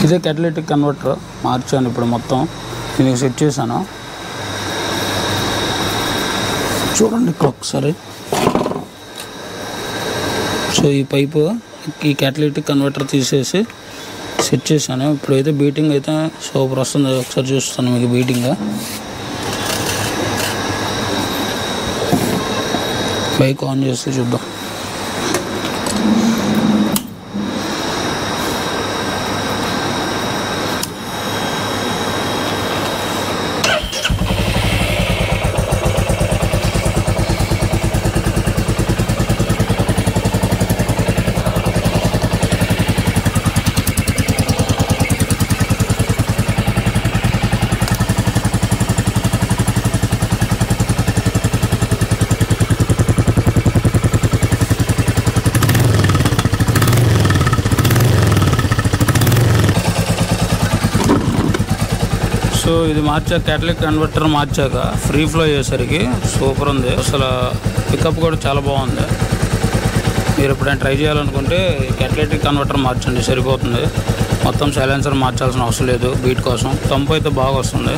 ఇదే catalytic converter మార్చాను ఇప్పుడు మొత్తం దీనికి సెట్ చేశాను. చూడండి ఇక్కడ ఒకసారి. సో ఈ పైపు ఈ క్యాటలిటిక్ కన్వర్టర్ తీసేసి సెట్ చేశాను. ఇప్పుడైతే బీటింగ్ అయితే సూపర్ వస్తుంది. ఒకసారి చూస్తాను మీకు బీటింగ్. బైక్ ఆన్ చేసి చూద్దాం. సో ఇది మార్చాక క్యాటలిక్ కన్వర్టర్ మార్చాక ఫ్రీ ఫ్లో అయ్యేసరికి సూపర్ ఉంది. అసలు పికప్ కూడా చాలా బాగుంది. మీరు ఎప్పుడైనా ట్రై చేయాలనుకుంటే క్యాటలిటిక్ కన్వర్టర్ మార్చండి, సరిపోతుంది. మొత్తం సైలెన్సర్ మార్చాల్సిన అవసరం లేదు. బీట్ కోసం తంపు అయితే బాగా వస్తుంది.